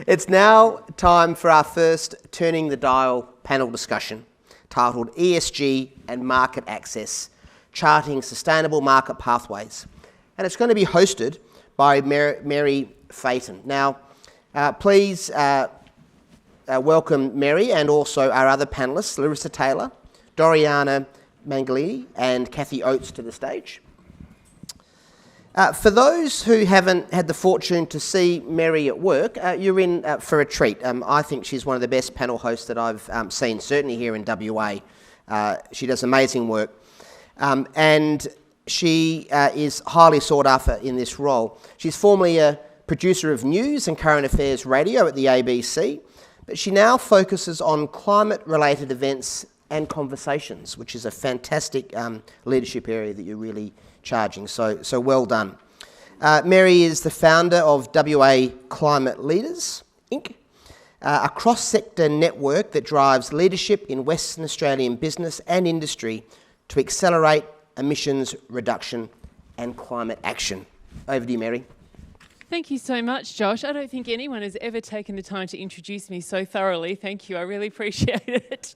It's now time for our first Turning the Dial panel discussion, titled ESG and Market Access, Charting Sustainable Market Pathways. And it's going to be hosted by Mary Phaeton. Now, please welcome Mary and also our other panellists, Larissa Taylor, Doriana Mangalini and Kathy Oates to the stage. For those who haven't had the fortune to see Mary at work, you're in for a treat. I think she's one of the best panel hosts that I've seen, certainly here in WA. She does amazing work. And she is highly sought after in this role. She's formerly a producer of news and current affairs radio at the ABC, but she now focuses on climate-related events and conversations, which is a fantastic leadership area that you're really charging, so well done. Mary is the founder of WA Climate Leaders, Inc., a cross-sector network that drives leadership in Western Australian business and industry to accelerate emissions reduction and climate action. Over to you, Mary. Thank you so much, Josh. I don't think anyone has ever taken the time to introduce me so thoroughly. Thank you. I really appreciate it.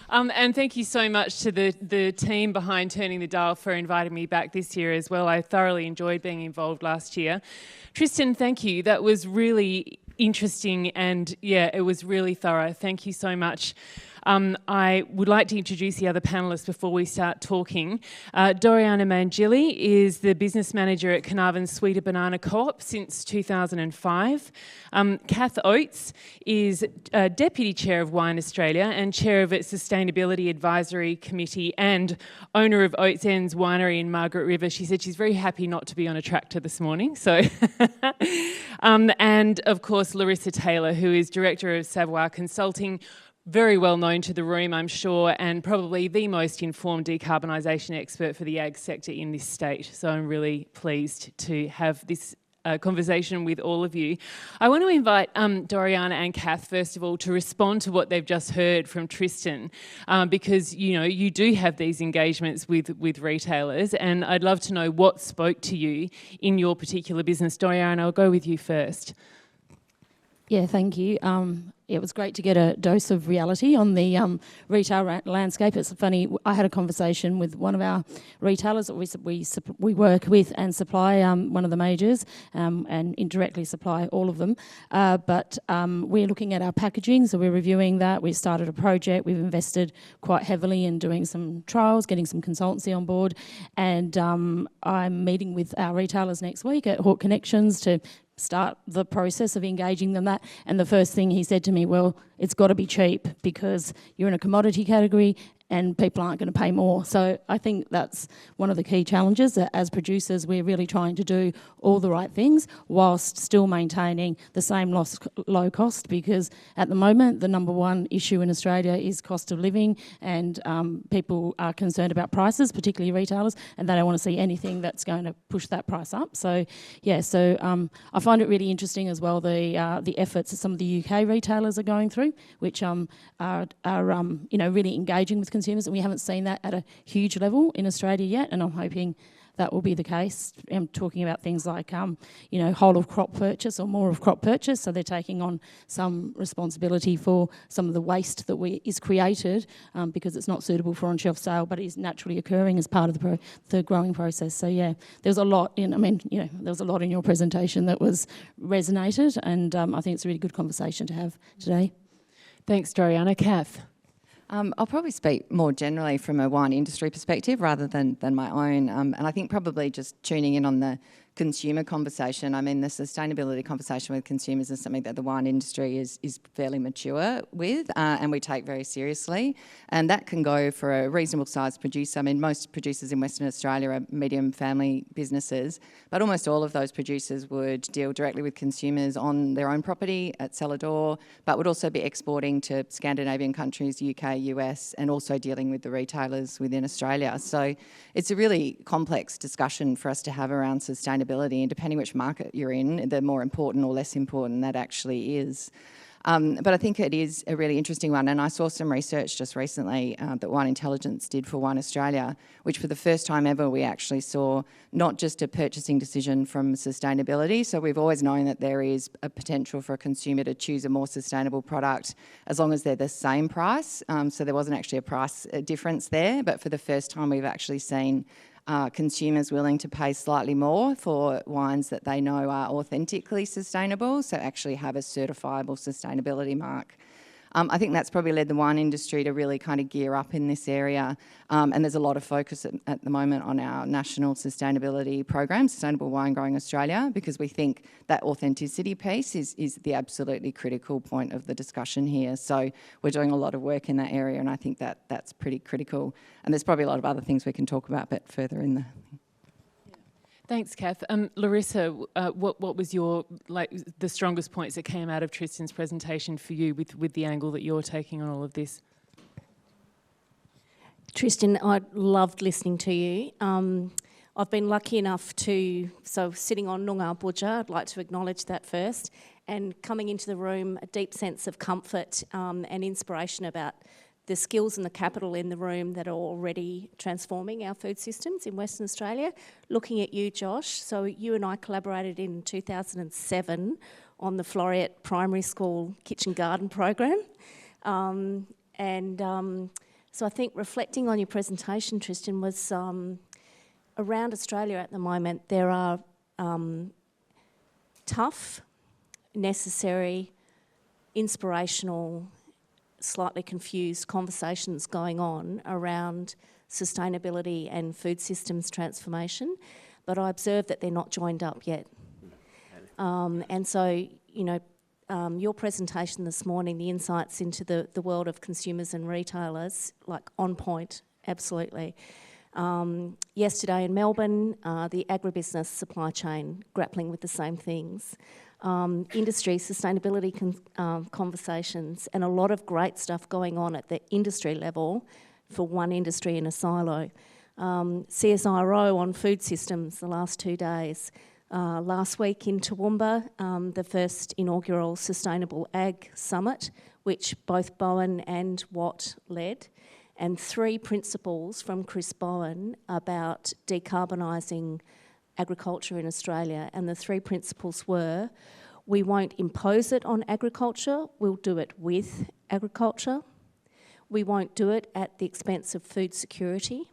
And thank you so much to the team behind Turning the Dial for inviting me back this year as well. I thoroughly enjoyed being involved last year. Tristan, thank you. That was really interesting and, yeah, it was really thorough. Thank you so much. I would like to introduce the other panellists before we start talking. Doriana Mangalini is the business manager at Carnarvon's Sweeter Banana Co-op since 2005. Kath Oates is Deputy Chair of Wine Australia and Chair of its Sustainability Advisory Committee and owner of Oates Ends Winery in Margaret River. She said she's very happy not to be on a tractor this morning. So, and of course, Larissa Taylor, who is Director of Savoir Consulting, very well known to the room, I'm sure, and probably the most informed decarbonisation expert for the ag sector in this state. So I'm really pleased to have this conversation with all of you. I want to invite Doriana and Kath, first of all, to respond to what they've just heard from Tristan, because, you know, you do have these engagements with retailers, and I'd love to know what spoke to you in your particular business. Doriana, I'll go with you first. Yeah, thank you. It was great to get a dose of reality on the retail landscape. It's funny, I had a conversation with one of our retailers that we work with and supply one of the majors and indirectly supply all of them. But we're looking at our packaging, so we're reviewing that. We started a project. We've invested quite heavily in doing some trials, getting some consultancy on board. And I'm meeting with our retailers next week at Hawke Connections to start the process of engaging them that. And the first thing he said to me, well, it's got to be cheap because you're in a commodity category and people aren't going to pay more. So I think that's one of the key challenges, that as producers we're really trying to do all the right things whilst still maintaining the same low cost, because at the moment the number one issue in Australia is cost of living, and people are concerned about prices, particularly retailers, and they don't want to see anything that's going to push that price up. So yeah, I find it really interesting as well, the efforts that some of the UK retailers are going through, which are really engaging with consumers, and we haven't seen that at a huge level in Australia yet, and I'm hoping that will be the case. I'm talking about things like, whole of crop purchase or more of crop purchase, so they're taking on some responsibility for some of the waste that is created because it's not suitable for on-shelf sale, but is naturally occurring as part of the growing process. So yeah, there's a lot in your presentation that was resonated, and I think it's a really good conversation to have today. Thanks, Doriana. Kath? I'll probably speak more generally from a wine industry perspective rather than my own. And I think probably just tuning in on the consumer conversation. I mean, the sustainability conversation with consumers is something that the wine industry is fairly mature with and we take very seriously. And that can go for a reasonable sized producer. I mean, most producers in Western Australia are medium family businesses, but almost all of those producers would deal directly with consumers on their own property at cellar door, but would also be exporting to Scandinavian countries, UK, US, and also dealing with the retailers within Australia. So it's a really complex discussion for us to have around sustainability, and depending which market you're in, the more important or less important that actually is. But I think it is a really interesting one, and I saw some research just recently that Wine Intelligence did for Wine Australia, which for the first time ever we actually saw not just a purchasing decision from sustainability. So we've always known that there is a potential for a consumer to choose a more sustainable product as long as they're the same price. So there wasn't actually a price difference there, but for the first time we've actually seen consumers willing to pay slightly more for wines that they know are authentically sustainable, so actually have a certifiable sustainability mark. I think that's probably led the wine industry to really kind of gear up in this area, and there's a lot of focus at the moment on our national sustainability program, Sustainable Wine Growing Australia, because we think that authenticity piece is the absolutely critical point of the discussion here. So we're doing a lot of work in that area, and I think that's pretty critical. And there's probably a lot of other things we can talk about, but further in the... Thanks, Kath. Larissa, what was your the strongest points that came out of Tristan's presentation for you with the angle that you're taking on all of this? Tristan, I loved listening to you. I've been lucky enough so sitting on Noongar Budja, I'd like to acknowledge that first, and coming into the room, a deep sense of comfort and inspiration about the skills and the capital in the room that are already transforming our food systems in Western Australia. Looking at you, Josh, so you and I collaborated in 2007 on the Floriat Primary School Kitchen Garden program. So I think reflecting on your presentation, Tristan, was around Australia at the moment there are tough, necessary, inspirational, slightly confused conversations going on around sustainability and food systems transformation, but I observe that they're not joined up yet. And so, your presentation this morning, the insights into the world of consumers and retailers, like on point, absolutely. Yesterday in Melbourne, the agribusiness supply chain grappling with the same things. Industry sustainability conversations, and a lot of great stuff going on at the industry level for one industry in a silo. CSIRO on food systems the last 2 days. Last week in Toowoomba, the first inaugural Sustainable Ag Summit, which both Bowen and Watt led, and 3 principles from Chris Bowen about decarbonising agriculture in Australia, and the 3 principles were: we won't impose it on agriculture, we'll do it with agriculture. We won't do it at the expense of food security.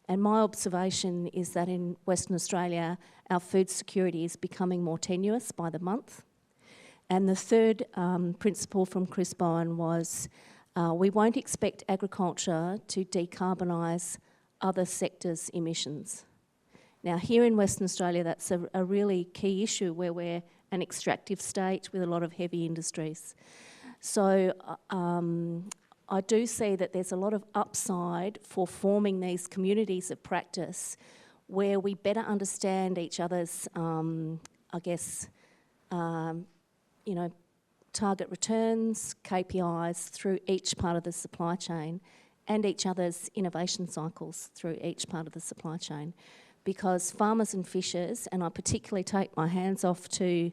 And my observation is that in Western Australia, our food security is becoming more tenuous by the month. And the 3rd principle from Chris Bowen was we won't expect agriculture to decarbonise other sectors' emissions. Now, here in Western Australia, that's a really key issue where we're an extractive state with a lot of heavy industries. So I do see that there's a lot of upside for forming these communities of practice where we better understand each other's, target returns, KPIs through each part of the supply chain, and each other's innovation cycles through each part of the supply chain. Because farmers and fishers, and I particularly take my hands off to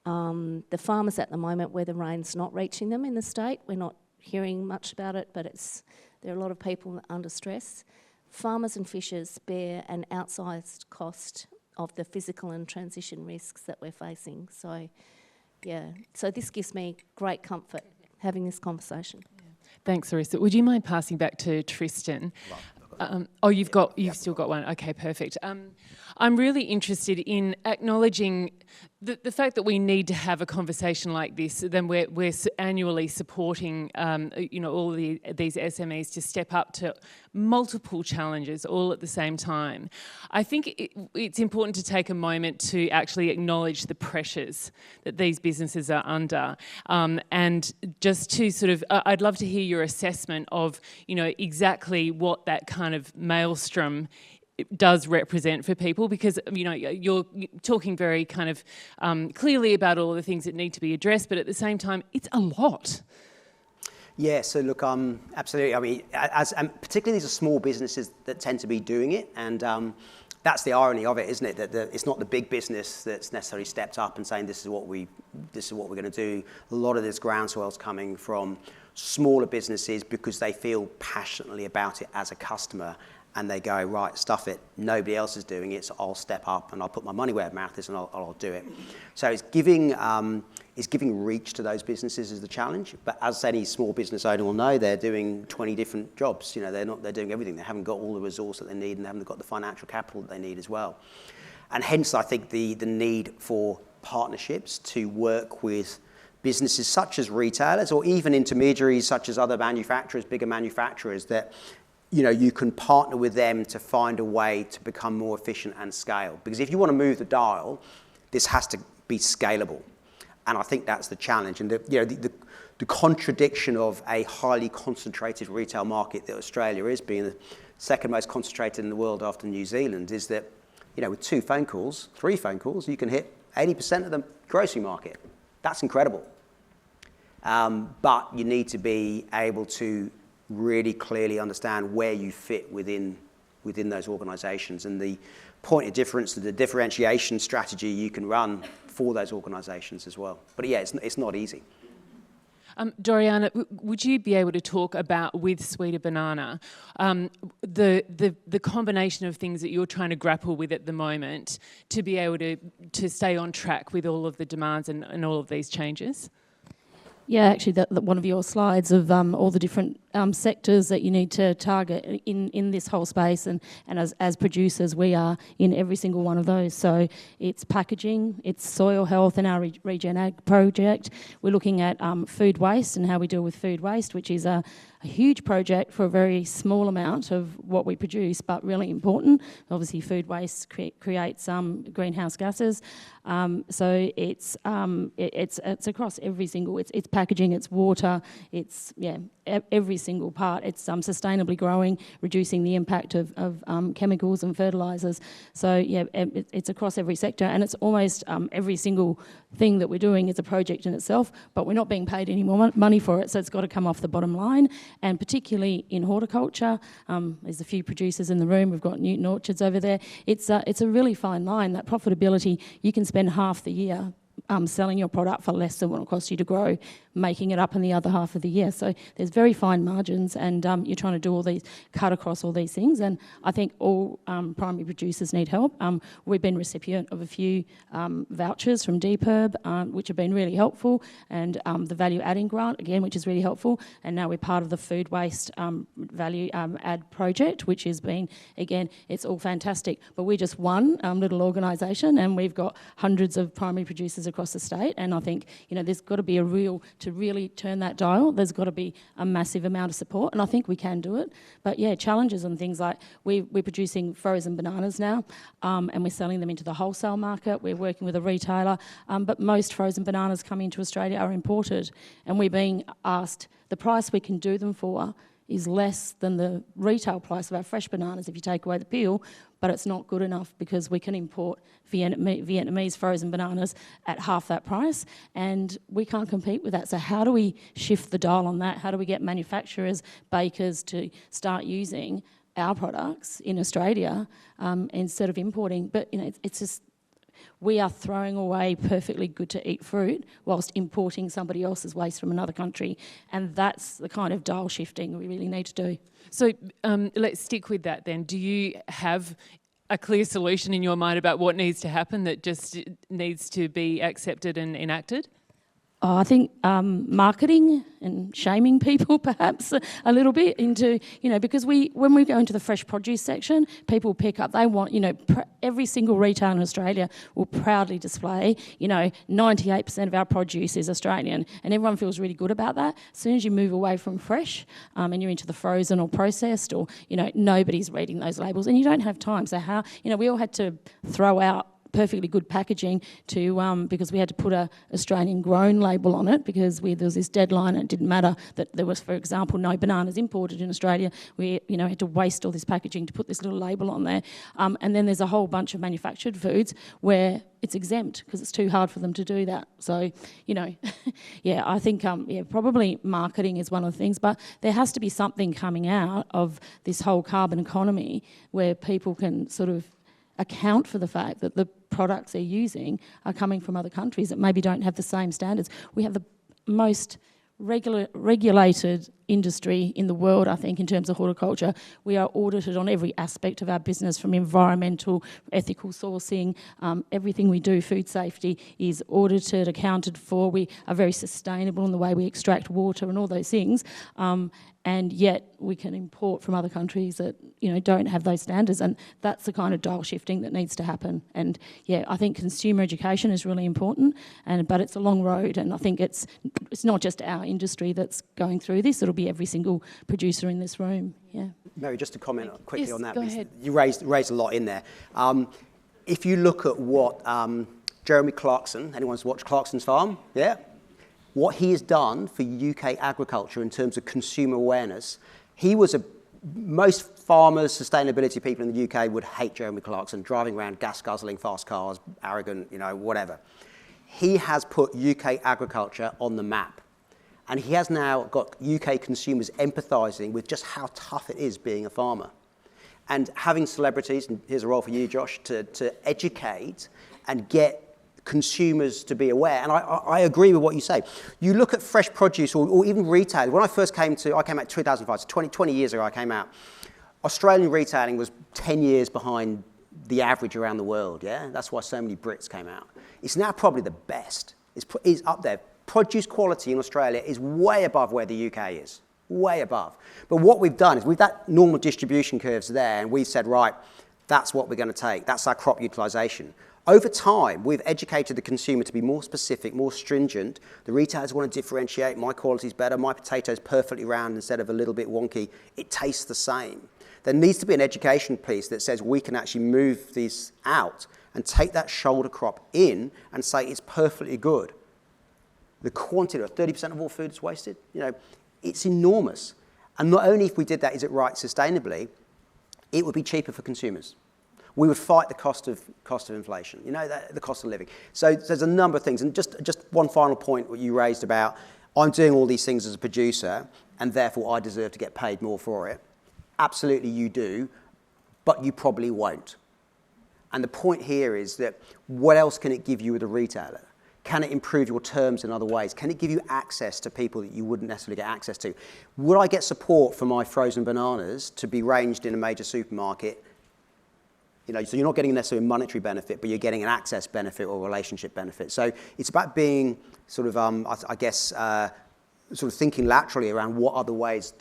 the farmers at the moment where the rain's not reaching them in the state. We're not hearing much about it, but there are a lot of people under stress. Farmers and fishers bear an outsized cost of the physical and transition risks that we're facing. So, so this gives me great comfort having this conversation. Thanks, Larissa. Would you mind passing back to Tristan? You've still got one. Okay, perfect. I'm really interested in acknowledging the fact that we need to have a conversation like this. Then we're annually supporting, all these SMEs to step up to multiple challenges all at the same time. I think it's important to take a moment to actually acknowledge the pressures that these businesses are under, and just to sort of, I'd love to hear your assessment of, exactly what that kind of maelstrom does represent for people, because you're talking very kind of clearly about all the things that need to be addressed, but at the same time, it's a lot. Yeah, so look, absolutely. I mean, particularly these are small businesses that tend to be doing it, and that's the irony of it, isn't it? That it's not the big business that's necessarily stepped up and saying this is what we're going to do. A lot of this groundswell's coming from smaller businesses because they feel passionately about it as a customer, and they go, right, stuff it. Nobody else is doing it, so I'll step up and I'll put my money where my mouth is and I'll do it. So it's giving reach to those businesses is the challenge. But as any small business owner will know, they're doing 20 different jobs. They're doing everything. They haven't got all the resource that they need, and they haven't got the financial capital that they need as well. And hence, I think the need for partnerships to work with businesses such as retailers or even intermediaries such as other manufacturers, bigger manufacturers, that you can partner with them to find a way to become more efficient and scale. Because if you want to move the dial, this has to be scalable. And I think that's the challenge. And the contradiction of a highly concentrated retail market that Australia is, being the second most concentrated in the world after New Zealand, is that with 3 phone calls, you can hit 80% of the grocery market. That's incredible. But you need to be able to really clearly understand where you fit within those organisations, and the point of difference, the differentiation strategy you can run for those organisations as well. But yeah, it's not easy. Doriana, would you be able to talk about, with Sweeter Banana, the combination of things that you're trying to grapple with at the moment to be able to stay on track with all of the demands and all of these changes? Yeah, actually, one of your slides of all the different sectors that you need to target in this whole space, and as producers, we are in every single one of those. So it's packaging, it's soil health in our Regen Ag project. We're looking at food waste and how we deal with food waste, which is a huge project for a very small amount of what we produce, but really important. Obviously, food waste creates greenhouse gases. So it's across every single. It's packaging, it's water, it's every single part. It's sustainably growing, reducing the impact of chemicals and fertilisers. So it's across every sector, and it's almost every single thing that we're doing is a project in itself, but we're not being paid any more money for it, so it's got to come off the bottom line. And particularly in horticulture, there's a few producers in the room. We've got Newton Orchards over there. It's a really fine line. That profitability, you can spend half the year selling your product for less than what it costs you to grow, making it up in the other half of the year. So there's very fine margins, and you're trying to do all these, cut across all these things. And I think all primary producers need help. We've been recipient of a few vouchers from DPERB, which have been really helpful, and the value adding grant, again, which is really helpful. And now we're part of the food waste value add project, which has been, again, it's all fantastic. But we're just one little organisation, and we've got hundreds of primary producers across the state. And I think, there's got to be to really turn that dial, there's got to be a massive amount of support, and I think we can do it. But challenges and things like we're producing frozen bananas now, and we're selling them into the wholesale market. We're working with a retailer, but most frozen bananas coming into Australia are imported, and we're being asked the price we can do them for is less than the retail price of our fresh bananas if you take away the peel, but it's not good enough because we can import Vietnamese frozen bananas at half that price, and we can't compete with that. So how do we shift the dial on that? How do we get manufacturers, bakers to start using our products in Australia instead of importing? But it's just, we are throwing away perfectly good to eat fruit whilst importing somebody else's waste from another country, and that's the kind of dial shifting we really need to do. So let's stick with that then. Do you have a clear solution in your mind about what needs to happen that just needs to be accepted and enacted? I think marketing and shaming people perhaps a little bit into, because when we go into the fresh produce section, people pick up, they want, every single retailer in Australia will proudly display, 98% of our produce is Australian, and everyone feels really good about that. As soon as you move away from fresh and you're into the frozen or processed or, nobody's reading those labels, and you don't have time. So how, we all had to throw out perfectly good packaging to because we had to put a Australian grown label on it because there was this deadline, and it didn't matter that there was, for example, no bananas imported in Australia. We had to waste all this packaging to put this little label on there. And then there's a whole bunch of manufactured foods where it's exempt because it's too hard for them to do that. So, I think probably marketing is one of the things, but there has to be something coming out of this whole carbon economy where people can sort of account for the fact that the products they're using are coming from other countries that maybe don't have the same standards. We have the most regulated industry in the world, I think, in terms of horticulture. We are audited on every aspect of our business, from environmental, ethical sourcing, everything we do, food safety is audited, accounted for. We are very sustainable in the way we extract water and all those things. And yet we can import from other countries that, don't have those standards, and that's the kind of dial shifting that needs to happen. And yeah, I think consumer education is really important, but it's a long road, and I think it's not just our industry that's going through this, it'll be every single producer in this room. Yeah. Mary, just to comment quickly Yes, on that, go because ahead. you raised a lot in there. If you look at what Jeremy Clarkson, anyone's watched Clarkson's Farm? Yeah? What he has done for UK agriculture in terms of consumer awareness, most farmers, sustainability people in the UK would hate Jeremy Clarkson, driving around gas-guzzling fast cars, arrogant, whatever. He has put UK agriculture on the map. And he has now got UK consumers empathising with just how tough it is being a farmer. And having celebrities, and here's a role for you, Josh, to educate and get consumers to be aware. And I agree with what you say. You look at fresh produce or even retail. When I first came out in 2005, so 20 years ago I came out, Australian retailing was 10 years behind the average around the world, yeah? That's why so many Brits came out. It's now probably the best. It's up there. Produce quality in Australia is way above where the UK is, way above. But what we've done is we've that normal distribution curves there, and we've said, right, that's what we're going to take. That's our crop utilisation. Over time, we've educated the consumer to be more specific, more stringent. The retailers want to differentiate. My quality's better. My potato's perfectly round instead of a little bit wonky. It tastes the same. There needs to be an education piece that says we can actually move these out and take that shoulder crop in and say it's perfectly good. The quantity, 30% of all food is wasted. It's enormous. And not only if we did that is it right sustainably, it would be cheaper for consumers. We would fight the cost of inflation, the cost of living. So there's a number of things. And just one final point what you raised about, I'm doing all these things as a producer, and therefore I deserve to get paid more for it. Absolutely you do, but you probably won't. And the point here is that what else can it give you with a retailer? Can it improve your terms in other ways? Can it give you access to people that you wouldn't necessarily get access to? Would I get support for my frozen bananas to be ranged in a major supermarket? So you're not getting necessarily a monetary benefit, but you're getting an access benefit or relationship benefit. So it's about being sort of, sort of thinking laterally around what other ways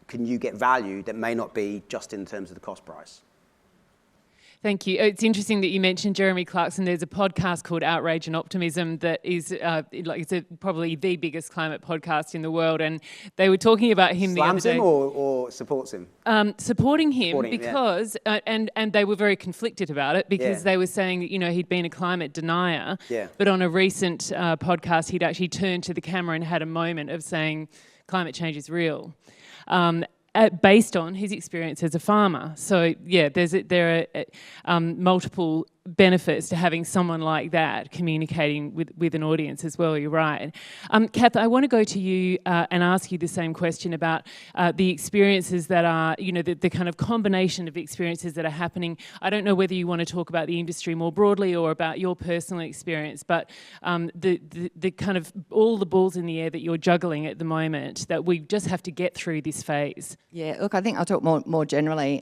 can you get value that may not be just in terms of the cost price. Thank you. It's interesting that you mentioned Jeremy Clarkson. There's a podcast called Outrage and Optimism that is probably the biggest climate podcast in the world, and they were talking about him the other day. Slams him or supports him? Supporting him because, and they were very conflicted about it because they were saying that, he'd been a climate denier, but on a recent podcast he'd actually turned to the camera and had a moment of saying climate change is real. Based on his experience as a farmer. So, there are multiple benefits to having someone like that communicating with an audience as well, you're right. Kath, I want to go to you and ask you the same question about the experiences that are, the kind of combination of experiences that are happening. I don't know whether you want to talk about the industry more broadly or about your personal experience, but the kind of all the balls in the air that you're juggling at the moment, that we just have to get through this phase. Yeah, look, I think I'll talk more generally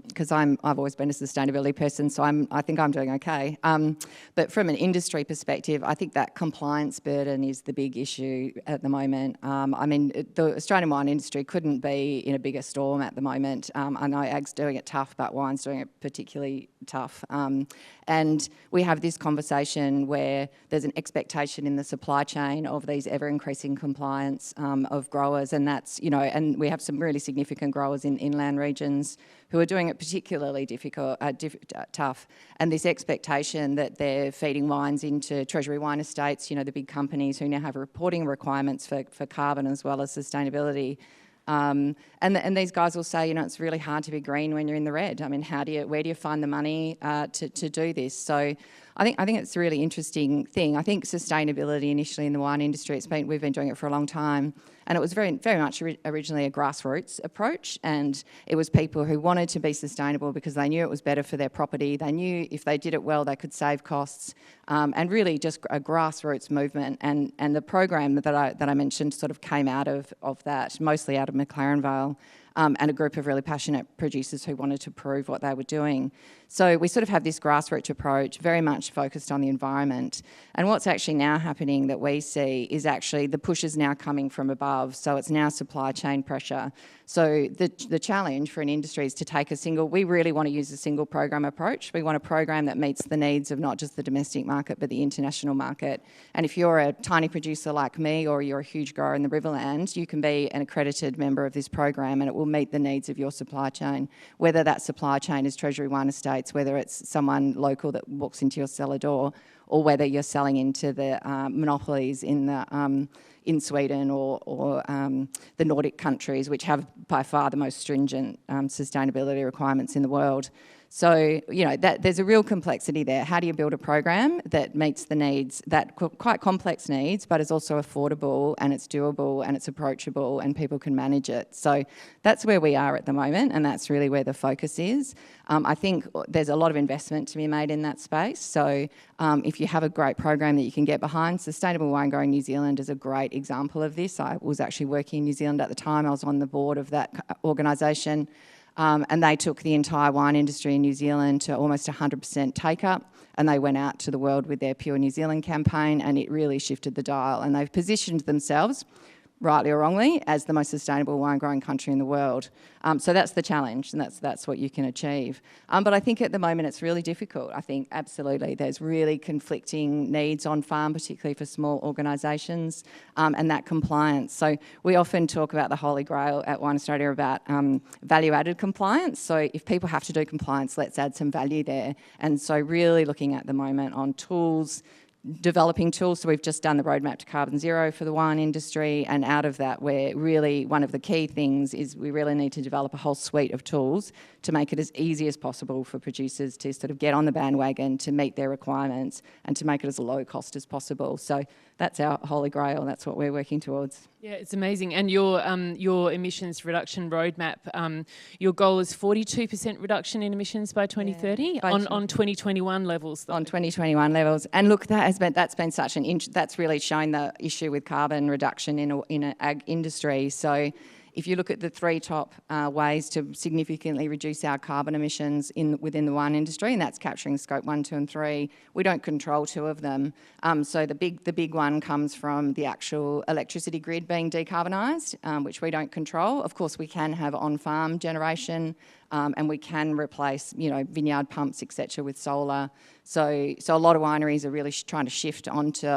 because I've always been a sustainability person, so I think I'm doing okay. But from an industry perspective, I think that compliance burden is the big issue at the moment. The Australian wine industry couldn't be in a bigger storm at the moment. I know ag's doing it tough, but wine's doing it particularly tough. And we have this conversation where there's an expectation in the supply chain of these ever-increasing compliance of growers, and that's, and we have some really significant growers in inland regions who are doing it particularly tough. And this expectation that they're feeding wines into Treasury Wine Estates, the big companies who now have reporting requirements for carbon as well as sustainability. And these guys will say, it's really hard to be green when you're in the red. I mean, where do you find the money to do this? So I think it's a really interesting thing. I think sustainability initially in the wine industry, we've been doing it for a long time, and it was very much originally a grassroots approach, and it was people who wanted to be sustainable because they knew it was better for their property. They knew if they did it well, they could save costs, and really just a grassroots movement. And the program that I mentioned sort of came out of that, mostly out of McLaren Vale. And a group of really passionate producers who wanted to prove what they were doing. So we sort of have this grassroots approach, very much focused on the environment. And what's actually now happening that we see is actually the push is now coming from above. So it's now supply chain pressure. So the challenge for an industry is to take we really want to use a single program approach. We want a program that meets the needs of not just the domestic market, but the international market. And if you're a tiny producer like me, or you're a huge grower in the Riverlands, you can be an accredited member of this program, and it will meet the needs of your supply chain, whether that supply chain is Treasury Wine Estates, whether it's someone local that walks into your cellar door, or whether you're selling into the monopolies in Sweden or the Nordic countries, which have by far the most stringent sustainability requirements in the world. So, there's a real complexity there. How do you build a program that meets the needs, quite complex needs, but is also affordable and it's doable and it's approachable and people can manage it? So that's where we are at the moment, and that's really where the focus is. I think there's a lot of investment to be made in that space. So if you have a great program that you can get behind, Sustainable Wine Growing New Zealand is a great example of this. I was actually working in New Zealand at the time. I was on the board of that organisation. And they took the entire wine industry in New Zealand to almost 100% take-up, and they went out to the world with their Pure New Zealand campaign, and it really shifted the dial. And they've positioned themselves, rightly or wrongly, as the most sustainable wine-growing country in the world. So that's the challenge, and that's what you can achieve. But I think at the moment it's really difficult. I think absolutely there's really conflicting needs on farm, particularly for small organisations, and that compliance. So we often talk about the Holy Grail at Wine Australia about value-added compliance. So if people have to do compliance, let's add some value there. And so really looking at the moment on tools, developing tools. So we've just done the roadmap to carbon zero for the wine industry, and out of that, we're really, one of the key things is we really need to develop a whole suite of tools to make it as easy as possible for producers to sort of get on the bandwagon, to meet their requirements, and to make it as low cost as possible. So that's our holy grail. That's what we're working towards. Yeah, it's amazing. And your emissions reduction roadmap, your goal is 42% reduction in emissions by 2030 on 2021 levels. Though. On 2021 levels. And look, that's been such that's really shown the issue with carbon reduction in an ag industry. So if you look at the three top ways to significantly reduce our carbon emissions within the wine industry, and that's capturing scope 1, 2 and 3, we don't control two of them. So the big one comes from the actual electricity grid being decarbonised, which we don't control. Of course, we can have on-farm generation, and we can replace, vineyard pumps, etc., with solar. So a lot of wineries are really trying to shift onto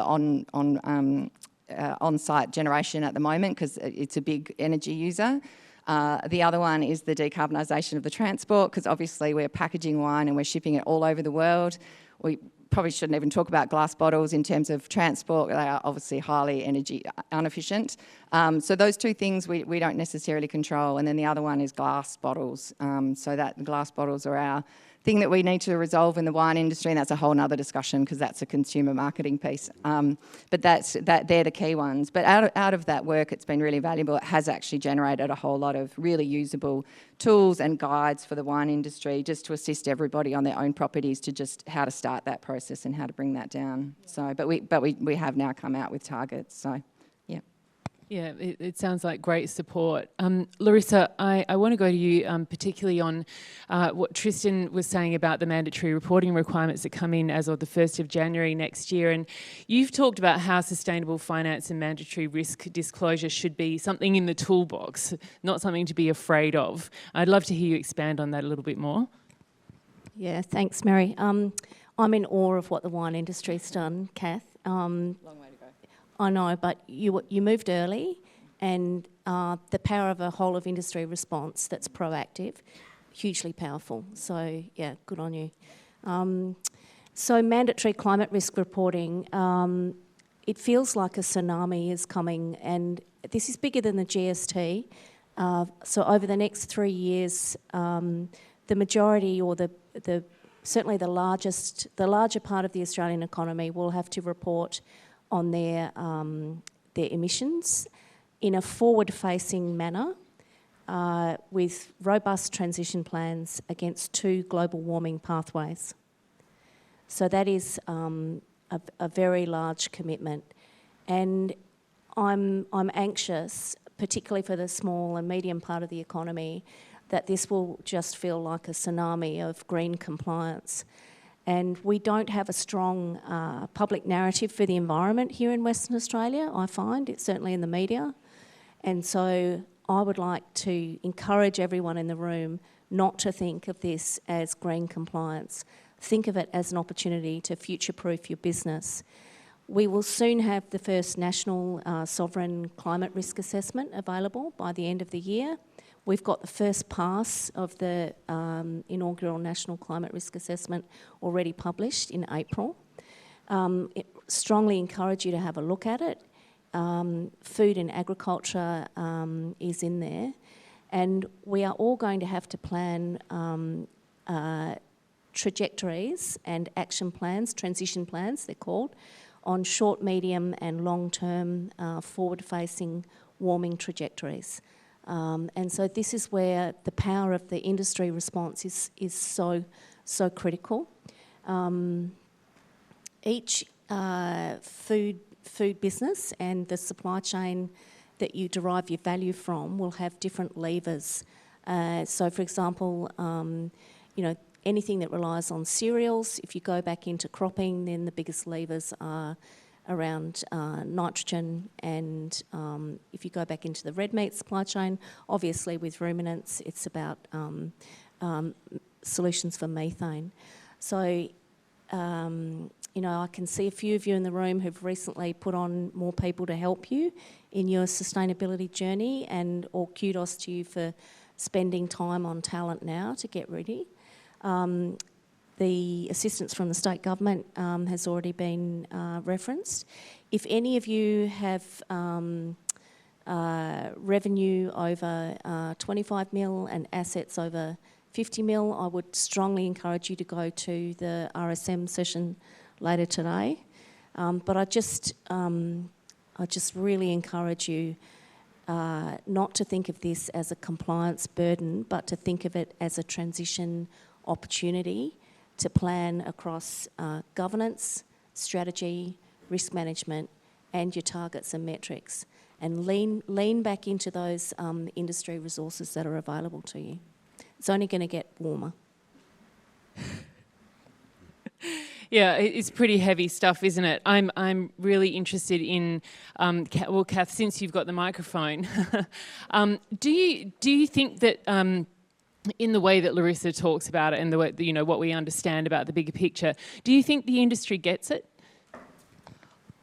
on-site generation at the moment because it's a big energy user. The other one is the decarbonisation of the transport, because obviously we're packaging wine and we're shipping it all over the world. We probably shouldn't even talk about glass bottles in terms of transport. They are obviously highly energy inefficient. So those two things we don't necessarily control. And then the other one is glass bottles. So that the glass bottles are our thing that we need to resolve in the wine industry, and that's a whole nother discussion because that's a consumer marketing piece. But they're the key ones. But out of that work, it's been really valuable. It has actually generated a whole lot of really usable tools and guides for the wine industry just to assist everybody on their own properties to just how to start that process and how to bring that down. So, but we have now come out with targets. So. Yeah, it sounds like great support. Larissa, I want to go to you particularly on what Tristan was saying about the mandatory reporting requirements that come in as of the 1st of January next year. And you've talked about how sustainable finance and mandatory risk disclosure should be something in the toolbox, not something to be afraid of. I'd love to hear you expand on that a little bit more. Yeah, thanks, Mary. I'm in awe of what the wine industry's done, Kath. Long way to go. I know, but you moved early, and the power of a whole of industry response that's proactive, hugely powerful. So, yeah, good on you. So mandatory climate risk reporting, it feels like a tsunami is coming, and this is bigger than the GST. So over the next 3 years, the majority or the certainly the larger part of the Australian economy will have to report on their emissions in a forward-facing manner with robust transition plans against 2 global warming pathways. So that is a very large commitment. And I'm anxious, particularly for the small and medium part of the economy, that this will just feel like a tsunami of green compliance. And we don't have a strong public narrative for the environment here in Western Australia, I find. It's certainly in the media. And so I would like to encourage everyone in the room not to think of this as green compliance. Think of it as an opportunity to future-proof your business. We will soon have the first national sovereign climate risk assessment available by the end of the year. We've got the first pass of the inaugural National Climate Risk Assessment already published in April. Strongly encourage you to have a look at it. Food and agriculture is in there. And we are all going to have to plan trajectories and action plans, transition plans they're called, on short, medium and long-term forward-facing warming trajectories. And so this is where the power of the industry response is so critical. Each food business and the supply chain that you derive your value from will have different levers. So, for example, anything that relies on cereals, if you go back into cropping, then the biggest levers are around nitrogen, and if you go back into the red meat supply chain, obviously with ruminants, it's about solutions for methane. So, I can see a few of you in the room who've recently put on more people to help you in your sustainability journey, and all kudos to you for spending time on talent now to get ready. The assistance from the state government has already been referenced. If any of you have revenue over 25 mil and assets over 50 mil, I would strongly encourage you to go to the RSM session later today. But I just really encourage you not to think of this as a compliance burden, but to think of it as a transition opportunity to plan across governance, strategy, risk management, and your targets and metrics, and lean back into those industry resources that are available to you. It's only going to get warmer. Yeah, it's pretty heavy stuff, isn't it? I'm really interested in, Kath, since you've got the microphone, do you think that in the way that Larissa talks about it and the way, what we understand about the bigger picture, do you think the industry gets it?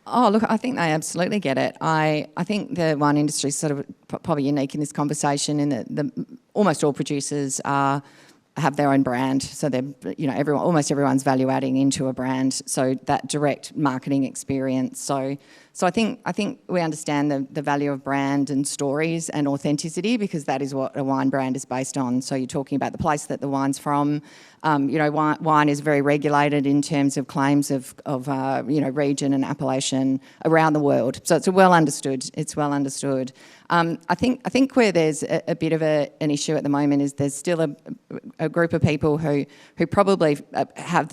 Oh, look, I think they absolutely get it. I think the wine industry is sort of probably unique in this conversation in that almost all producers have their own brand, so they're almost everyone's value adding into a brand. So that direct marketing experience. So I think we understand the value of brand and stories and authenticity, because that is what a wine brand is based on. So you're talking about the place that the wine's from. Wine is very regulated in terms of claims of region and appellation around the world. So it's well understood. I think where there's a bit of an issue at the moment is there's still a group of people who probably have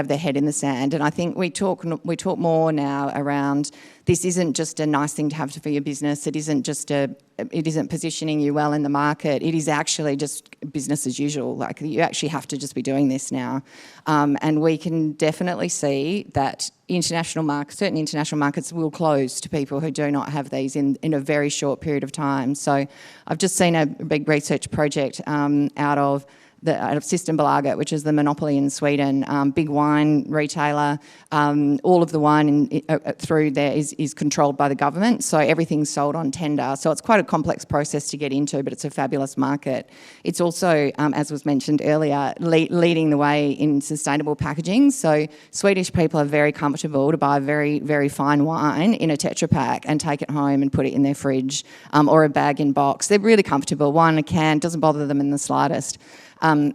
their head in the sand, and I think we talk more now around this isn't just a nice thing to have for your business. It isn't positioning you well in the market. It is actually just business as usual. Like, you actually have to just be doing this now, and we can definitely see that certain international markets will close to people who do not have these in a very short period of time. So I've just seen a big research project out of Systembolaget, which is the monopoly in Sweden, big wine retailer. All of the wine through there is controlled by the government, so everything's sold on tender. So it's quite a complex process to get into, but it's a fabulous market. It's also, as was mentioned earlier, leading the way in sustainable packaging. So Swedish people are very comfortable to buy very, very fine wine in a Tetra Pak and take it home and put it in their fridge, or a bag in box. They're really comfortable. Wine in a can doesn't bother them in the slightest.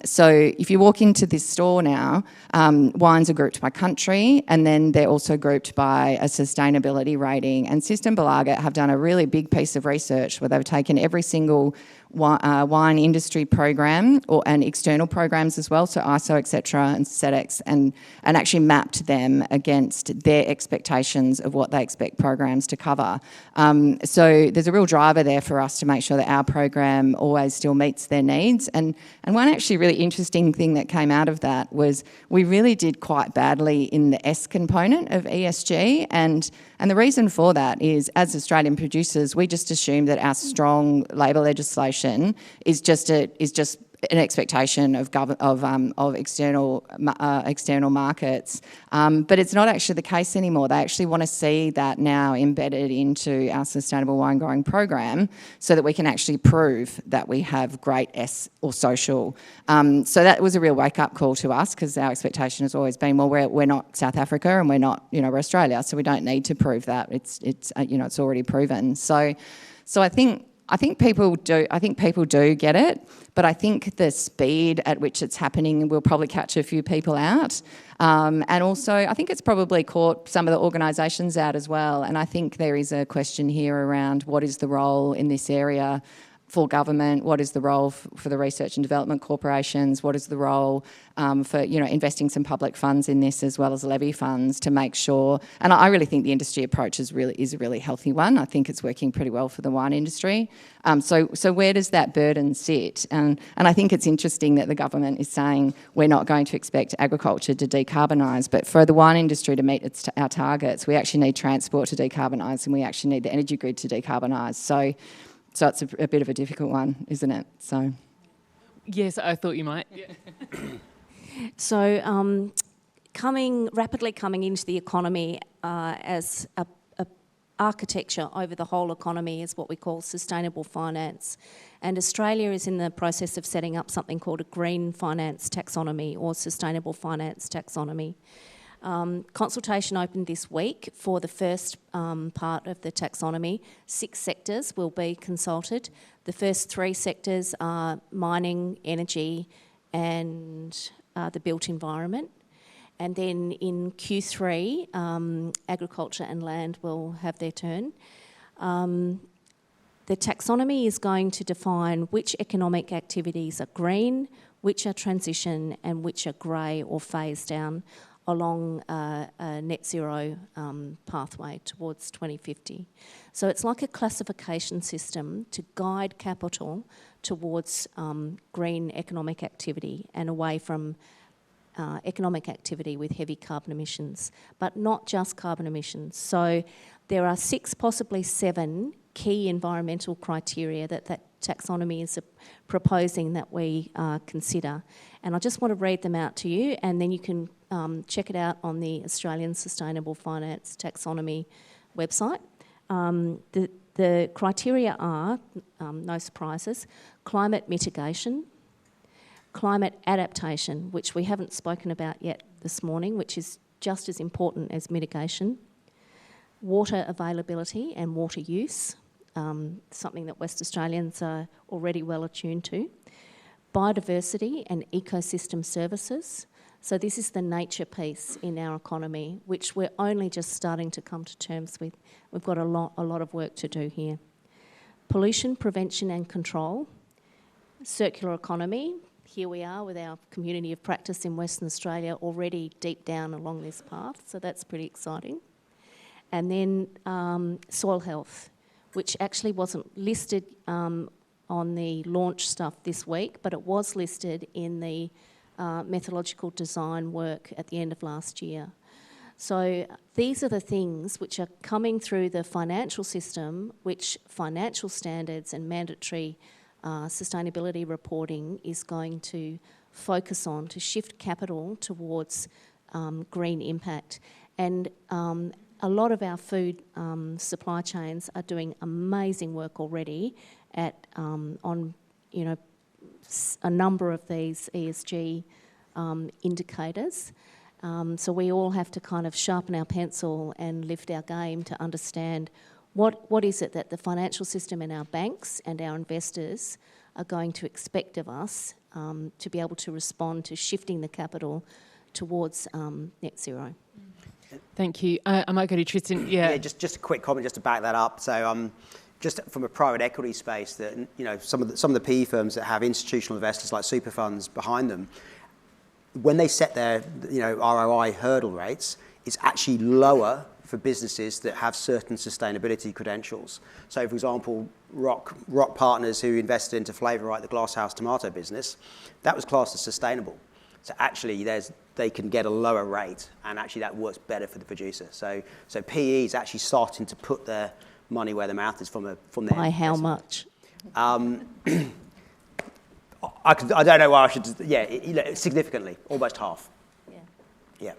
So if you walk into this store now, wines are grouped by country, and then they're also grouped by a sustainability rating. And System Belaga have done a really big piece of research where they've taken every single wine industry program and external programs as well, so ISO, etc., and SEDEX, and actually mapped them against their expectations of what they expect programs to cover. So there's a real driver there for us to make sure that our program always still meets their needs. And one actually really interesting thing that came out of that was we really did quite badly in the S component of ESG, and the reason for that is, as Australian producers, we just assume that our strong labour legislation is just an expectation of external markets, but it's not actually the case anymore. They actually want to see that now embedded into our sustainable wine growing program, so that we can actually prove that we have great S or social. So that was a real wake up call to us, because our expectation has always been, well, we're not South Africa and we're not, we're Australia, so we don't need to prove that. It's already proven. So I think people do get it, but I think the speed at which it's happening will probably catch a few people out. And also, I think it's probably caught some of the organisations out as well. And I think there is a question here around what is the role in this area for government, what is the role for the research and development corporations, what is the role for investing some public funds in this as well as levy funds to make sure. And I really think the industry approach is a really healthy one. I think it's working pretty well for the wine industry. So where does that burden sit? And I think it's interesting that the government is saying we're not going to expect agriculture to decarbonise, but for the wine industry to meet our targets, we actually need transport to decarbonise, and we actually need the energy grid to decarbonise. So it's a bit of a difficult one, isn't it? So, yes, I thought you might. Yeah. So rapidly coming into the economy as a architecture over the whole economy is what we call sustainable finance. And Australia is in the process of setting up something called a green finance taxonomy or sustainable finance taxonomy. Consultation opened this week for the first part of the taxonomy. 6 sectors will be consulted. The first 3 sectors are mining, energy and the built environment. And then in Q3, agriculture and land will have their turn. The taxonomy is going to define which economic activities are green, which are transition and which are grey or phased down along a net zero pathway towards 2050. So it's like a classification system to guide capital towards green economic activity and away from economic activity with heavy carbon emissions, but not just carbon emissions. So there are 6, possibly 7 key environmental criteria that taxonomy is proposing that we consider. And I just want to read them out to you, and then you can check it out on the Australian Sustainable Finance Taxonomy website. The criteria are, no surprises, climate mitigation, climate adaptation, which we haven't spoken about yet this morning, which is just as important as mitigation, water availability and water use, something that West Australians are already well attuned to, biodiversity and ecosystem services. So this is the nature piece in our economy, which we're only just starting to come to terms with. We've got a lot of work to do here. Pollution prevention and control, circular economy. Here we are with our community of practice in Western Australia already deep down along this path, so that's pretty exciting. And then soil health, which actually wasn't listed on the launch stuff this week, but it was listed in the methodological design work at the end of last year. So these are the things which are coming through the financial system, which financial standards and mandatory sustainability reporting is going to focus on to shift capital towards green impact. And a lot of our food supply chains are doing amazing work already on a number of these ESG indicators. So we all have to kind of sharpen our pencil and lift our game to understand what is it that the financial system and our banks and our investors are going to expect of us to be able to respond to shifting the capital towards net zero. Thank you. I might go to Tristan. Yeah. Just a quick comment just to back that up. So just from a private equity space, that some of the PE firms that have institutional investors like super funds behind them, when they set their ROI hurdle rates, it's actually lower for businesses that have certain sustainability credentials. So, for example, Rock Partners, who invested into Flavorite, the glasshouse tomato business, that was classed as sustainable. So actually, they can get a lower rate, and actually that works better for the producer. So PE is actually starting to put their money where their mouth is from their. By how much? I don't know why I should. Significantly, almost half. Yeah.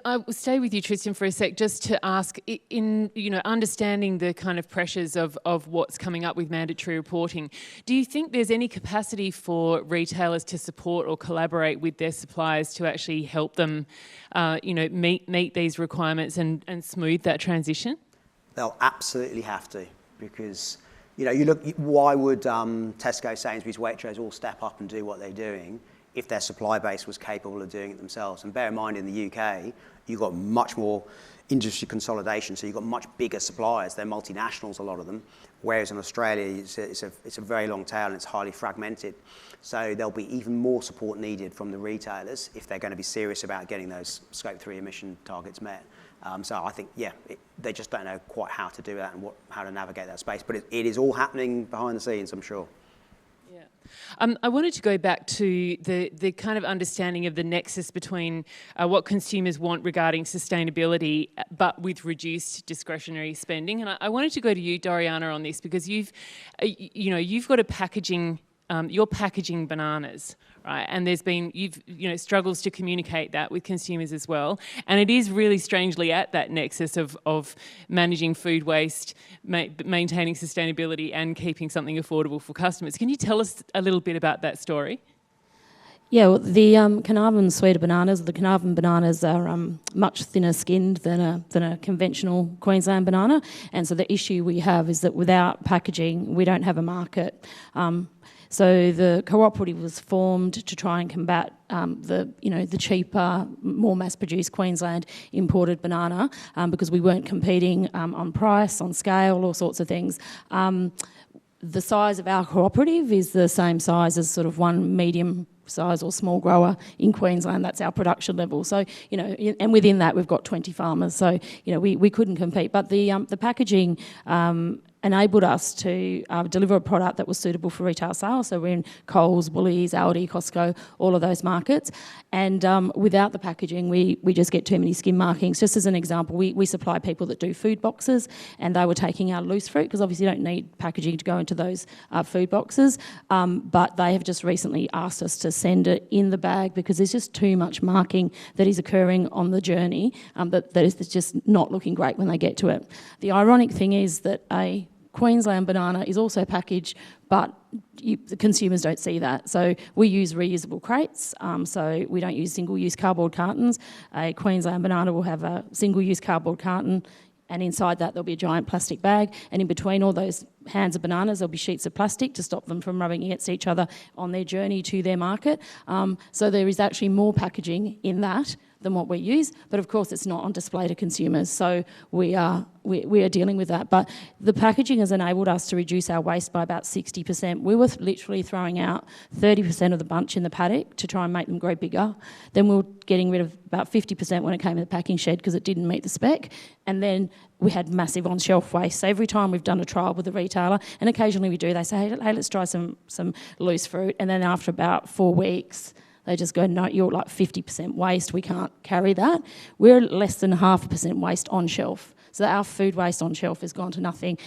I will stay with you, Tristan, for a sec, just to ask, in understanding the kind of pressures of what's coming up with mandatory reporting, do you think there's any capacity for retailers to support or collaborate with their suppliers to actually help them, meet these requirements and smooth that transition? They'll absolutely have to, because you look. Why would Tesco, Sainsbury's, Waitrose all step up and do what they're doing if their supply base was capable of doing it themselves? And bear in mind, in the UK, you've got much more industry consolidation, so you've got much bigger suppliers. They're multinationals, a lot of them, whereas in Australia, it's a very long tail and it's highly fragmented. So there'll be even more support needed from the retailers if they're going to be serious about getting those Scope 3 emission targets met. So I think, they just don't know quite how to do that and how to navigate that space. But it is all happening behind the scenes, I'm sure. I wanted to go back to the kind of understanding of the nexus between what consumers want regarding sustainability, but with reduced discretionary spending. And I wanted to go to you, Doriana, on this, because you've got a packaging. You're packaging bananas, right? And there's been struggles to communicate that with consumers as well. And it is really strangely at that nexus of managing food waste, maintaining sustainability, and keeping something affordable for customers. Can you tell us a little bit about that story? Yeah, well, the Carnarvon sweeter bananas, the Carnarvon bananas are much thinner skinned than a conventional Queensland banana. And so the issue we have is that without packaging, we don't have a market. So the cooperative was formed to try and combat the cheaper, more mass-produced Queensland imported banana because we weren't competing on price, on scale, all sorts of things. The size of our cooperative is the same size as sort of one medium size or small grower in Queensland. That's our production level. So, and within that we've got 20 farmers. So, we couldn't compete. But the packaging enabled us to deliver a product that was suitable for retail sales. So we're in Coles, Woolies, Aldi, Costco, all of those markets. And without the packaging, we just get too many skin markings. Just as an example, we supply people that do food boxes, and they were taking our loose fruit, because obviously you don't need packaging to go into those food boxes. But they have just recently asked us to send it in the bag because there's just too much marking that is occurring on the journey that is just not looking great when they get to it. The ironic thing is that a Queensland banana is also packaged, but the consumers don't see that. So we use reusable crates, so we don't use single-use cardboard cartons. A Queensland banana will have a single-use cardboard carton, and inside that there'll be a giant plastic bag, and in between all those hands of bananas there'll be sheets of plastic to stop them from rubbing against each other on their journey to their market. So there is actually more packaging in that than what we use, but of course it's not on display to consumers, so we are dealing with that. But the packaging has enabled us to reduce our waste by about 60%. We were literally throwing out 30% of the bunch in the paddock to try and make them grow bigger. Then we were getting rid of about 50% when it came to the packing shed because it didn't meet the spec. And then we had massive on-shelf waste. So every time we've done a trial with a retailer, and occasionally we do, they say, hey, let's try some loose fruit. And then after about 4 weeks, they just go, no, you're like 50% waste, we can't carry that. We're less than 0.5% waste on shelf. So our food waste on shelf has gone to nothing.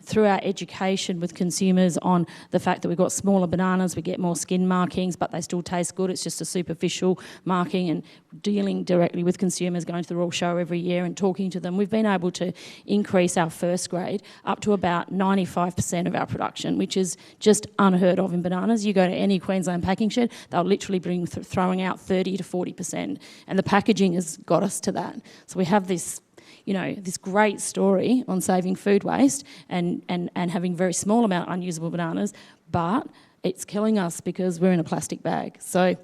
Through our education with consumers on the fact that we've got smaller bananas, we get more skin markings, but they still taste good. It's just a superficial marking, and dealing directly with consumers, going to the Royal Show every year and talking to them, we've been able to increase our first grade up to about 95% of our production, which is just unheard of in bananas. You go to any Queensland packing shed, they'll literally be throwing out 30 to 40%, and the packaging has got us to that. So we have this great story on saving food waste and having very small amount of unusable bananas, but it's killing us because we're in a plastic bag. So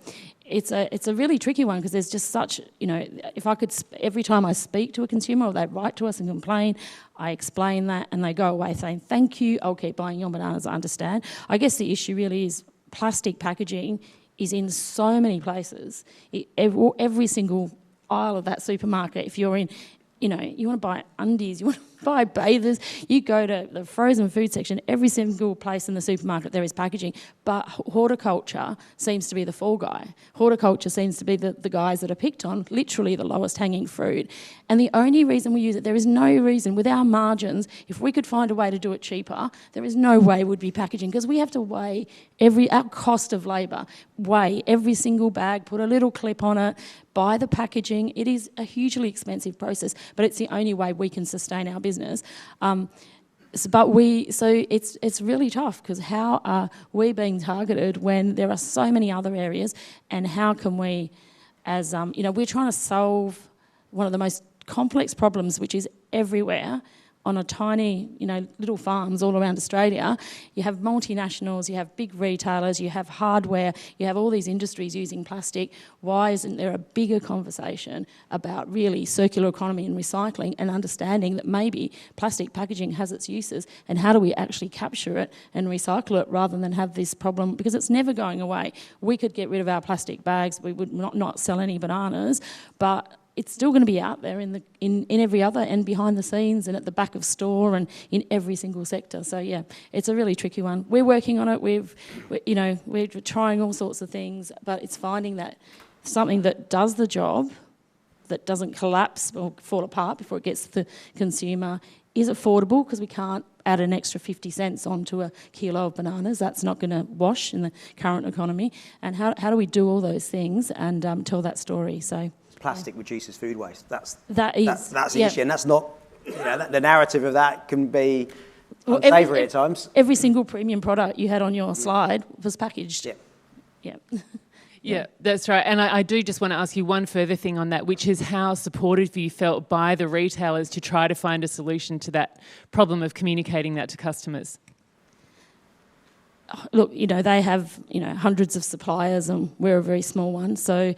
it's a really tricky one, because there's just such, if I could, every time I speak to a consumer or they write to us and complain, I explain that and they go away saying, thank you, I'll keep buying your bananas, I understand. I guess the issue really is plastic packaging is in so many places. Every single aisle of that supermarket, if you're in, you want to buy undies, you want to buy bathers, you go to the frozen food section, every single place in the supermarket there is packaging, but horticulture seems to be the fall guy. Horticulture seems to be the guys that are picked on, literally the lowest hanging fruit. And the only reason we use it, there is no reason, with our margins, if we could find a way to do it cheaper, there is no way we'd be packaging, because we have to weigh our cost of labour, weigh every single bag, put a little clip on it, buy the packaging. It is a hugely expensive process, but it's the only way we can sustain our business. So it's really tough, because how are we being targeted when there are so many other areas, and how can we, as we're trying to solve one of the most complex problems, which is everywhere on a tiny, little farms all around Australia. You have multinationals, you have big retailers, you have hardware, you have all these industries using plastic. Why isn't there a bigger conversation about really circular economy and recycling, and understanding that maybe plastic packaging has its uses, and how do we actually capture it and recycle it, rather than have this problem, because it's never going away. We could get rid of our plastic bags, we would not sell any bananas, but it's still going to be out there in every other, and behind the scenes, and at the back of store, and in every single sector. So yeah, it's a really tricky one. We're working on it. We're trying all sorts of things, but it's finding that something that does the job, that doesn't collapse or fall apart before it gets to the consumer, is affordable, because we can't add an extra 50 cents onto a kilo of bananas. That's not going to wash in the current economy. And how do we do all those things and tell that story? So. Plastic reduces food waste. That's the issue, and that's not. The narrative of that can be unsavoury at times. Every single premium product you had on your slide was packaged. Yeah. Yeah, that's right. And I do just want to ask you one further thing on that, which is how supportive you felt by the retailers to try to find a solution to that problem of communicating that to customers. Look, they have hundreds of suppliers, and we're a very small one. So.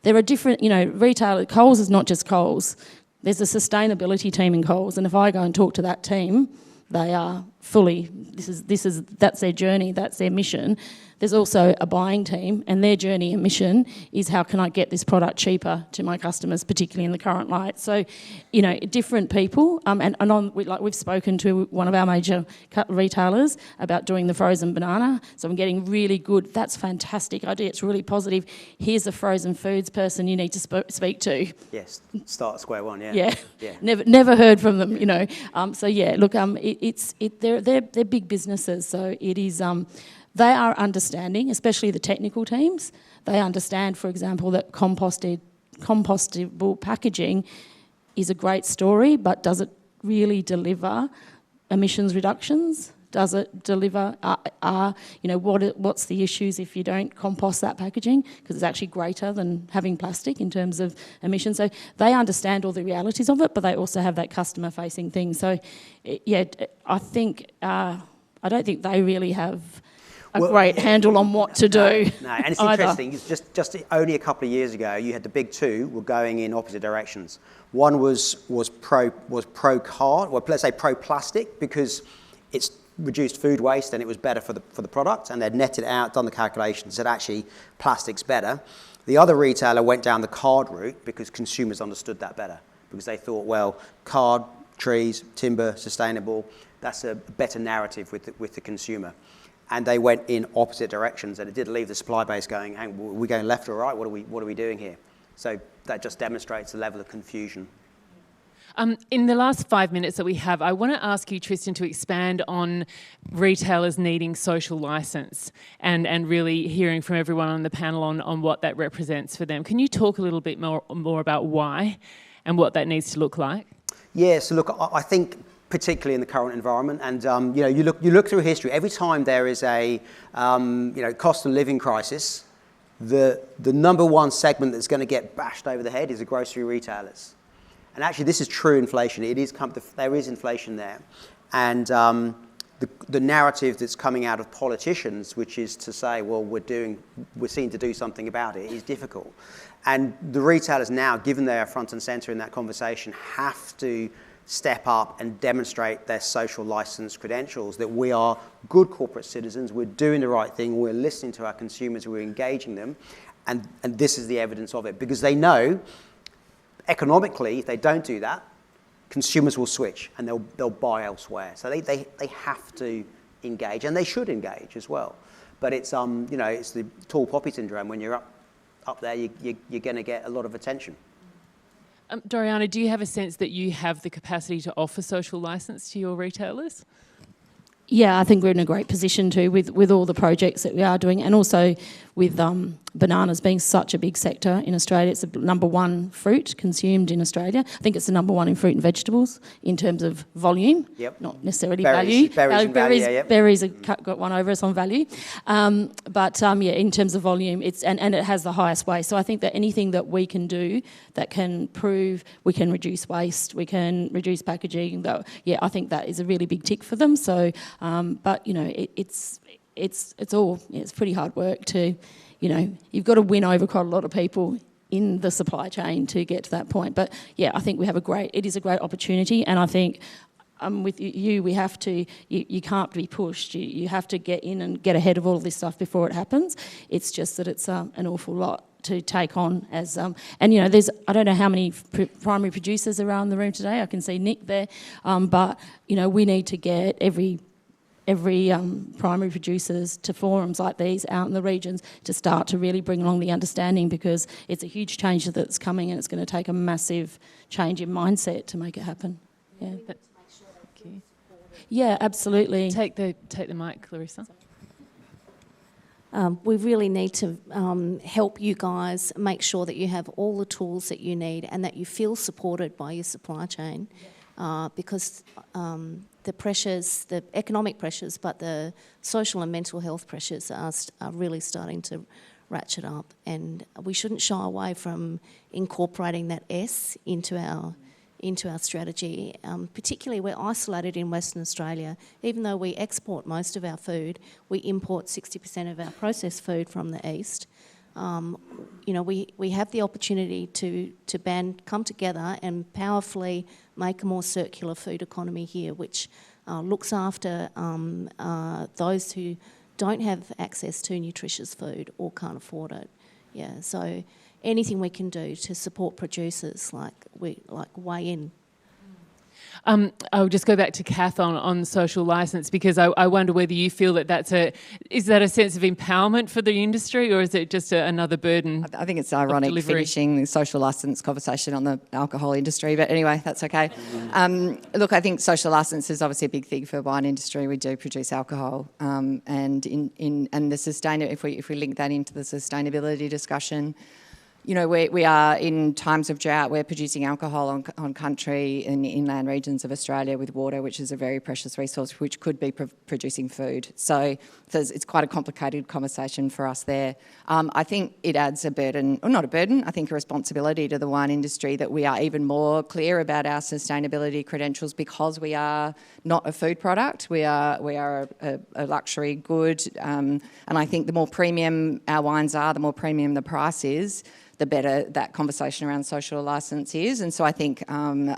There are different, retail. Coles is not just Coles. There's a sustainability team in Coles, and if I go and talk to that team, they are fully. That's their journey. That's their mission. There's also a buying team, and their journey and mission is, how can I get this product cheaper to my customers, particularly in the current light. So, different people, we've spoken to one of our major retailers about doing the frozen banana. So I'm getting really good. That's a fantastic idea. It's really positive. Here's a frozen foods person you need to speak to. Yes, start at square one. Yeah. Never heard from them. So yeah, look, they're big businesses. So it is. They are understanding, especially the technical teams. They understand, for example, that compostable packaging is a great story, but does it really deliver emissions reductions? Does it deliver, what's the issues if you don't compost that packaging? Because it's actually greater than having plastic in terms of emissions. So they understand all the realities of it, but they also have that customer-facing thing. So, yeah, I don't think they really have a great handle on what to do. No, and it's either. interesting. It's just only a couple of years ago, you had the big two were going in opposite directions. One was pro card, well, let's say pro plastic, because it's reduced food waste and it was better for the product, and they'd netted it out, done the calculations, said actually plastic's better. The other retailer went down the card route because consumers understood that better, because they thought, well, card, trees, timber, sustainable, that's a better narrative with the consumer. And they went in opposite directions, and it did leave the supply base going, hang, are we going left or right? What are we doing here? So that just demonstrates the level of confusion. In the last 5 minutes that we have, I want to ask you, Tristan, to expand on retailers needing social licence and really hearing from everyone on the panel on what that represents for them. Can you talk a little bit more about why and what that needs to look like? Yeah, so look, I think particularly in the current environment, and you look through history. Every time there is a cost of living crisis, the number one segment that's going to get bashed over the head is the grocery retailers. And actually, this is true inflation. There is inflation there, and the narrative that's coming out of politicians, which is to say, well, we're seen to do something about it, is difficult. And the retailers now, given they are front and centre in that conversation, have to step up and demonstrate their social licence credentials, that we are good corporate citizens, we're doing the right thing, we're listening to our consumers, we're engaging them, and this is the evidence of it. Because they know, economically, if they don't do that, consumers will switch and they'll buy elsewhere. So they have to engage, and they should engage as well. But it's it's the tall poppy syndrome. When you're up there, you're going to get a lot of attention. Doriana, do you have a sense that you have the capacity to offer social licence to your retailers? Yeah, I think we're in a great position too with all the projects that we are doing, and also with bananas being such a big sector in Australia. It's the number one fruit consumed in Australia. I think it's the number one in fruit and vegetables in terms of volume, not necessarily value. Berries have got one over us on value. But in terms of volume, and it has the highest waste. So I think that anything that we can do that can prove we can reduce waste, we can reduce packaging, I think that is a really big tick for them. So, but it's pretty hard work to, you've got to win over quite a lot of people in the supply chain to get to that point. But yeah, I think it is a great opportunity, and I think with you, we have to, you can't be pushed. You have to get in and get ahead of all of this stuff before it happens. It's just that it's an awful lot to take on as, there's, I don't know how many primary producers are in the room today. I can see Nick there, but, we need to get every primary producers to forums like these out in the regions to start to really bring along the understanding, because it's a huge change that's coming, and it's going to take a massive change in mindset to make it happen. Yeah. Yeah, absolutely. Take the mic, Clarissa. We really need to help you guys make sure that you have all the tools that you need and that you feel supported by your supply chain, because the pressures, the economic pressures, but the social and mental health pressures are really starting to ratchet up, and we shouldn't shy away from incorporating that S into our strategy. Particularly, we're isolated in Western Australia. Even though we export most of our food, we import 60% of our processed food from the east. We have the opportunity to come together and powerfully make a more circular food economy here, which looks after those who don't have access to nutritious food or can't afford it. Yeah, so anything we can do to support producers, weigh in. I'll just go back to Kath on social licence, because I wonder whether you feel is that a sense of empowerment for the industry, or is it just another burden? I think it's ironic finishing the social licence conversation on the alcohol industry, but anyway, that's okay. Look, I think social licence is obviously a big thing for the wine industry. We do produce alcohol, and if we link that into the sustainability discussion, we are in times of drought. We're producing alcohol on country in the inland regions of Australia with water, which is a very precious resource, which could be producing food. So it's quite a complicated conversation for us there. I think it adds a burden, or not a burden, I think a responsibility to the wine industry that we are even more clear about our sustainability credentials, because we are not a food product. We are a luxury good, and I think the more premium our wines are, the more premium the price is, the better that conversation around social licence is. And so I think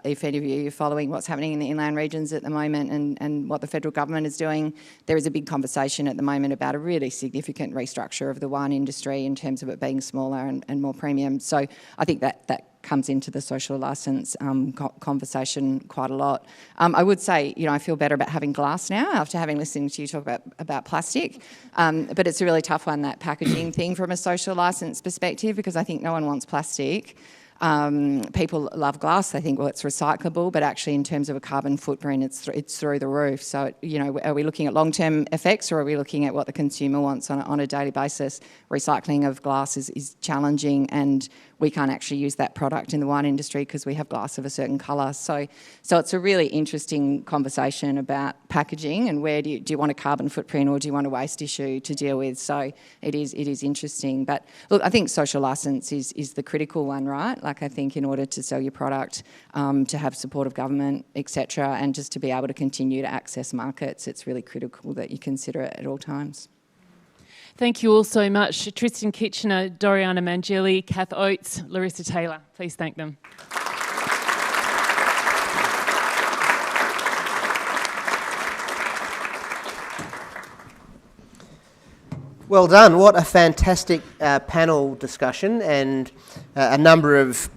if any of you are following what's happening in the inland regions at the moment and what the federal government is doing, there is a big conversation at the moment about a really significant restructure of the wine industry in terms of it being smaller and more premium. So I think that comes into the social licence conversation quite a lot. I would say, I feel better about having glass now after having listened to you talk about plastic. But it's a really tough one, that packaging thing from a social licence perspective, because I think no one wants plastic. People love glass. They think, well, it's recyclable, but actually in terms of a carbon footprint, it's through the roof. So, are we looking at long-term effects, or are we looking at what the consumer wants on a daily basis? Recycling of glass is challenging, and we can't actually use that product in the wine industry because we have glass of a certain colour. So it's a really interesting conversation about packaging and where do you want a carbon footprint, or do you want a waste issue to deal with? So it is interesting. But look, I think social licence is the critical one, right? Like, I think in order to sell your product, to have support of government, etc., and just to be able to continue to access markets, it's really critical that you consider it at all times. Thank you all so much. Tristan Kitchener, Doriana Mangeli, Kath Oates, Larissa Taylor. Please thank them. Well done. What a fantastic panel discussion, and a number of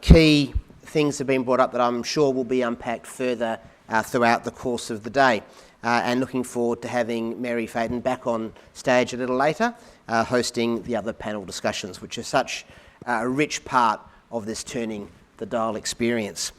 key things have been brought up that I'm sure will be unpacked further throughout the course of the day. And looking forward to having Mary Faden back on stage a little later, hosting the other panel discussions, which are such a rich part of this Turning the Dial experience.